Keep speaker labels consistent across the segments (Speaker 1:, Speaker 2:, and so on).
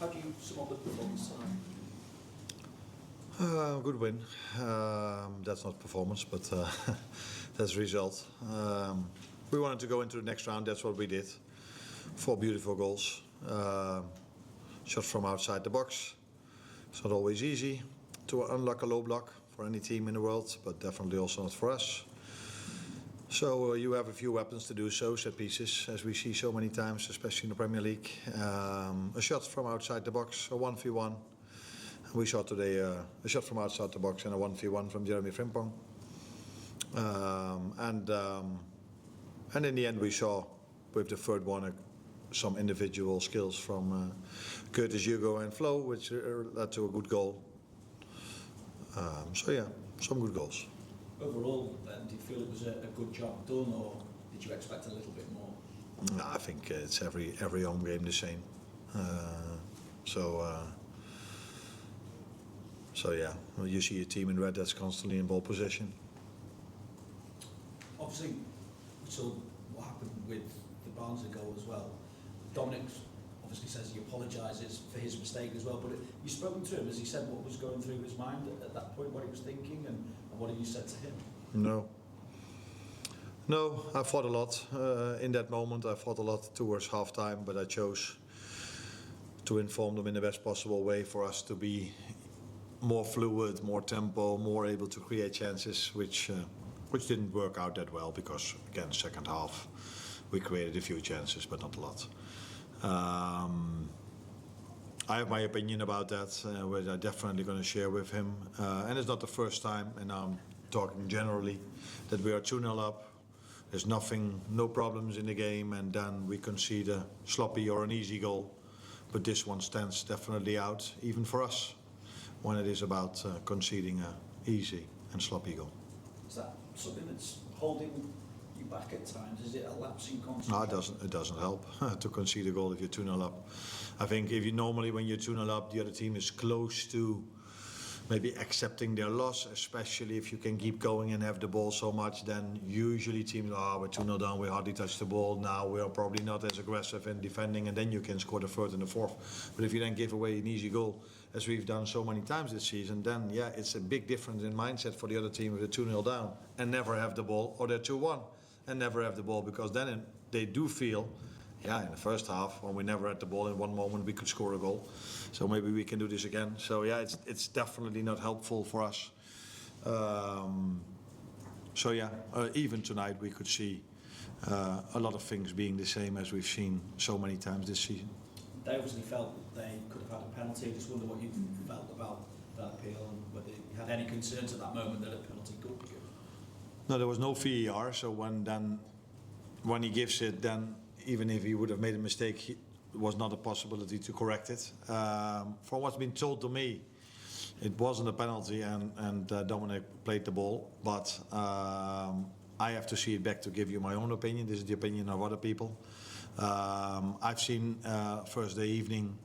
Speaker 1: How do you sum up the performance tonight?
Speaker 2: Good win. That's not performance, but that's result. We wanted to go into the next round. That's what we did. 4 beautiful goals. Shots from outside the box. It's not always easy to unlock a low block for any team in the world, but definitely also not for us. So you have a few weapons to do so, set pieces, as we see so many times, especially in the Premier League. A shot from outside the box, a 1v1. We saw today a shot from outside the box and a 1v1 from Jeremy Frimpong. And in the end we saw with the third one some individual skills from Curtis, Hugo and Flo, which led to a good goal. So yeah, some good goals.
Speaker 1: Overall, then, do you feel it was a good job done, or did you expect a little bit more?
Speaker 2: No, I think it's every home game the same. So yeah, well, you see a team in red that's constantly in ball possession.
Speaker 1: Obviously, we saw what happened with the Barnsley goal as well. Dominic obviously says he apologises for his mistake as well, but you spoken to him, has he said what was going through his mind at that point, what he was thinking, and what have you said to him?
Speaker 2: No, I thought a lot in that moment. I thought a lot towards half-time, but I chose to inform them in the best possible way for us to be more fluid, more tempo, more able to create chances, which didn't work out that well because, again, second half we created a few chances, but not a lot. I have my opinion about that, which I'm definitely going to share with him. And it's not the first time, and I'm talking generally, that we are 2-0 up. There's no problems in the game, and then we concede a sloppy or an easy goal. But this one stands definitely out, even for us, when it is about conceding an easy and sloppy goal.
Speaker 1: Is that something that's holding you back at times? Is it a lapse in concentration?
Speaker 2: No, it doesn't help to concede a goal if you're 2-0 up. I think if you normally, when you're 2-0 up, the other team is close to maybe accepting their loss, especially if you can keep going and have the ball so much, then usually teams, we're 2-0 down, we hardly touch the ball, now we are probably not as aggressive in defending, and then you can score the third and the fourth. But if you then give away an easy goal, as we've done so many times this season, then yeah, it's a big difference in mindset for the other team if they're 2-0 down and never have the ball, or they're 2-1 and never have the ball, because then they do feel, in the first half, when we never had the ball, in one moment we could score a goal. So maybe we can do this again. So yeah, it's definitely not helpful for us. Even tonight we could see a lot of things being the same as we've seen so many times this season.
Speaker 1: They obviously felt they could have had a penalty. I just wonder what you felt about that appeal, and whether you had any concerns at that moment that a penalty could be given.
Speaker 2: No, there was no VAR, so when he gives it, then even if he would have made a mistake, it was not a possibility to correct it. From what's been told to me, it wasn't a penalty, and Dominic played the ball. But I have to see it back to give you my own opinion. This is the opinion of other people. I've seen Thursday evening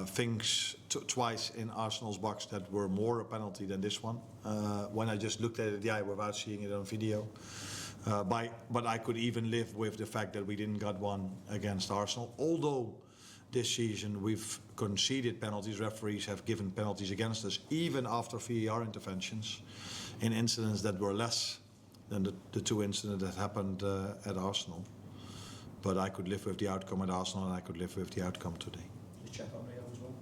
Speaker 2: things twice in Arsenal's box that were more a penalty than this one. When I just looked at it, without seeing it on video. But I could even live with the fact that we didn't got one against Arsenal. Although this season we've conceded penalties, referees have given penalties against us, even after VAR interventions, in incidents that were less than the two incidents that happened at Arsenal. But I could live with the outcome at Arsenal, and I could live with the outcome today.
Speaker 1: Did you check on Rio as well?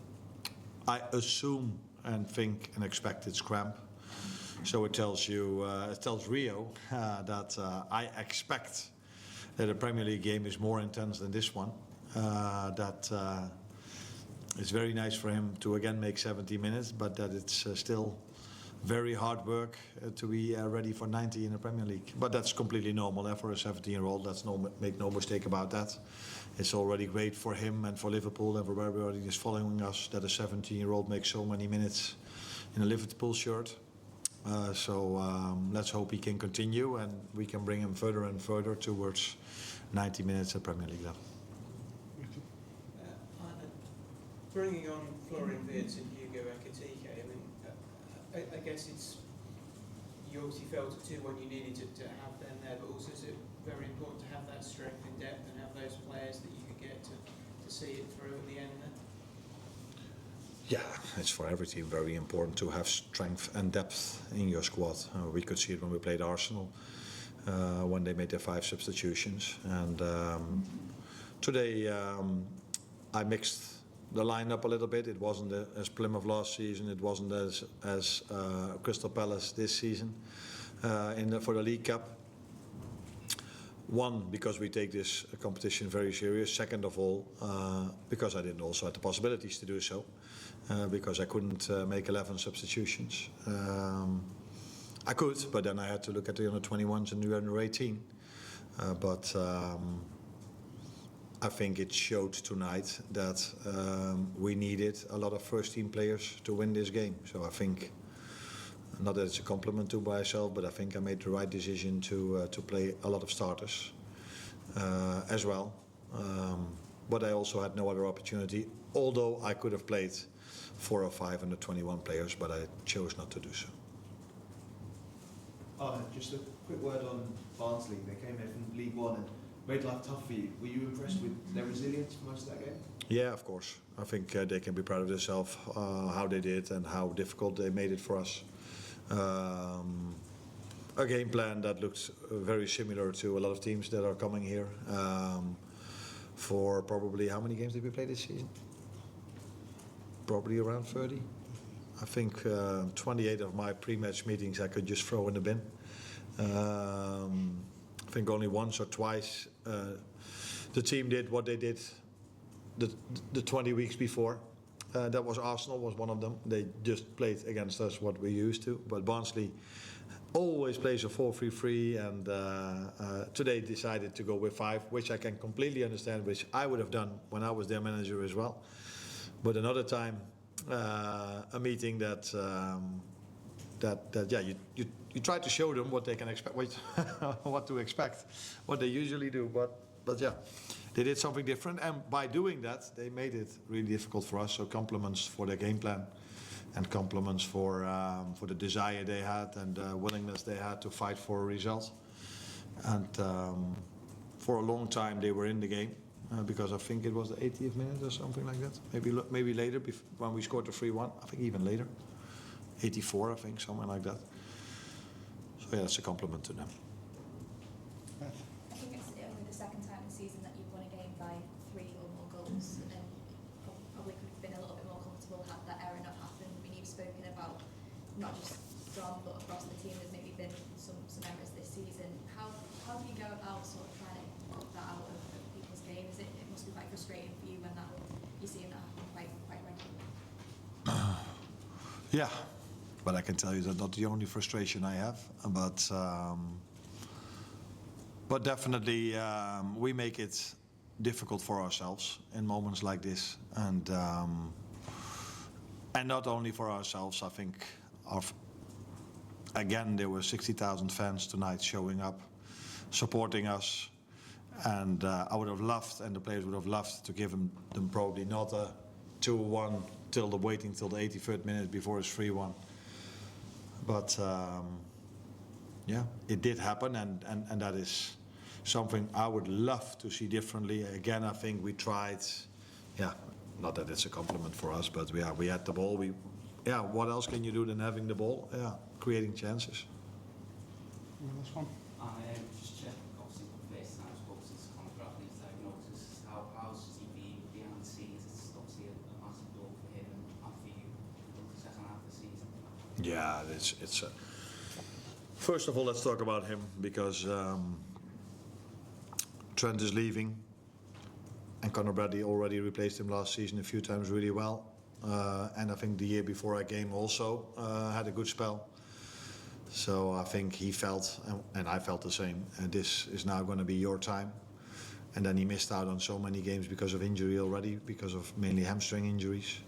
Speaker 2: I assume and think and expect it's cramp. So it tells Rio that I expect that a Premier League game is more intense than this one. It's very nice for him to again make 70 minutes, but that it's still very hard work to be ready for 90 in the Premier League. But that's completely normal for a 17-year-old. Make no mistake about that. It's already great for him and for Liverpool. Everybody is following us that a 17-year-old makes so many minutes in a Liverpool shirt. Let's hope he can continue, and we can bring him further and further towards 90 minutes at Premier League level.
Speaker 3: Bringing on Florian Wirtz and Hugo Ekitike, I guess you obviously felt at 2-1 you needed to have them there, but also is it very important to have that strength in depth and have those players that you could get to see it through at the end
Speaker 2: Yeah, it's for every team very important to have strength and depth in your squad. We could see it when we played Arsenal, when they made their 5 substitutions. And today I mixed the lineup a little bit. It wasn't as Plymouth last season. It wasn't as Crystal Palace this season for the League Cup. One, because we take this competition very serious. Second of all, because I didn't also have the possibilities to do so. Because I couldn't make 11 substitutions. I could, but then I had to look at the under 21s and the under 18. But I think it showed tonight that we needed a lot of first team players to win this game. So I think, not that it's a compliment to myself, but I think I made the right decision to play a lot of starters as well. But I also had no other opportunity, although I could have played 4 or 5 under 21 players, but I chose not to do so.
Speaker 4: Just a quick word on Barnsley. They came here from League One and made life tough for you. Were you impressed with their resilience for most of that game?
Speaker 2: Yeah, of course. I think they can be proud of themselves, how they did and how difficult they made it for us. A game plan that looks very similar to a lot of teams that are coming here. For probably, how many games did we play this season? Probably around 30. I think 28 of my pre-match meetings I could just throw in the bin. I think only once or twice the team did what they did the 20 weeks before. That was Arsenal, was one of them. They just played against us what we used to. But Barnsley always plays a 4-3-3, and today decided to go with 5, which I can completely understand, which I would have done when I was their manager as well. But another time, a meeting that you try to show them what they can expect, what to expect, what they usually do. But yeah, they did something different, and by doing that, they made it really difficult for us. So compliments for their game plan, and compliments for the desire they had and willingness they had to fight for a result. And for a long time, they were in the game. Because I think it was the 80th minute or something like that. Maybe later, when we scored the 3-1. I think even later. 84, I think, something like that. So yeah, it's a compliment to them.
Speaker 5: I think it's only the second time this season that you've won a game by 3 or more goals, and probably could have been a little bit more comfortable had that error not happened. I mean, you've spoken about not just Dom, but across the team, there's maybe been some errors this season. How do you go about sort of trying to put that out of people's games? It must be quite frustrating for you when you're seeing that happen quite regularly.
Speaker 2: Yeah, but I can tell you that's not the only frustration I have. But definitely we make it difficult for ourselves in moments like this, and not only for ourselves. I think again there were 60,000 fans tonight showing up, supporting us, and I would have loved, and the players would have loved, to give them probably not a 2-1 waiting till the 83rd minute before it's 3-1. But yeah, it did happen, and that is something I would love to see differently. Again, I think we tried. Yeah, not that it's a compliment for us, but we had the ball. What else can you do than having the ball? Yeah, creating chances.
Speaker 6: This one.
Speaker 7: Just check, obviously, first time spoke since Conor Bradley's diagnosis. How's he been behind the scenes? It's obviously a massive blow for him and for you in the second half of the season.
Speaker 2: Yeah, it's first of all, let's talk about him, because Trent is leaving, and Conor Bradley already replaced him last season a few times really well. And I think the year before I came also had a good spell. So I think he felt, and I felt the same, and this is now going to be your time. And then he missed out on so many games because of injury already, because of mainly hamstring injuries.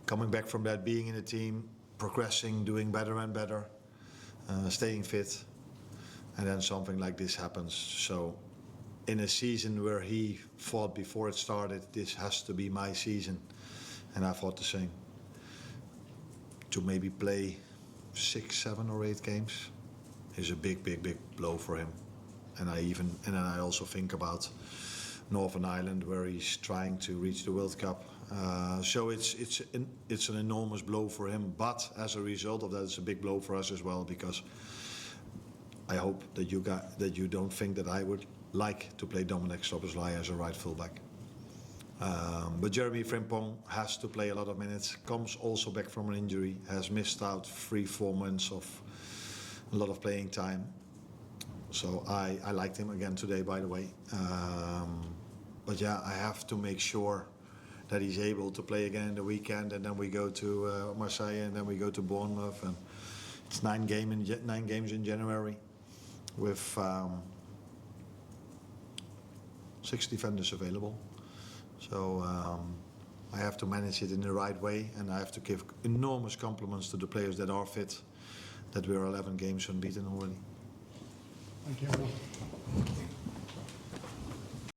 Speaker 2: Coming back from that, being in the team, progressing, doing better and better, staying fit, and then something like this happens. So in a season where he thought before it started, this has to be my season, and I thought the same. To maybe play 6, 7 or 8 games is a big blow for him. And then I also think about Northern Ireland, where he's trying to reach the World Cup. So it's an enormous blow for him. But as a result of that, it's a big blow for us as well, because I hope that you don't think that I would like to play Dominic Szoboszlai as a right fullback. But Jeremy Frimpong has to play a lot of minutes, comes also back from an injury, has missed out 3-4 months of a lot of playing time. So I liked him again today, by the way. But yeah, I have to make sure that he's able to play again in the weekend, and then we go to Marseille, and then we go to Bournemouth, and it's 9 games in January with 6 defenders available. So I have to manage it in the right way, and I have to give enormous compliments to the players that are fit, that we're 11 games unbeaten already.
Speaker 6: Thank you.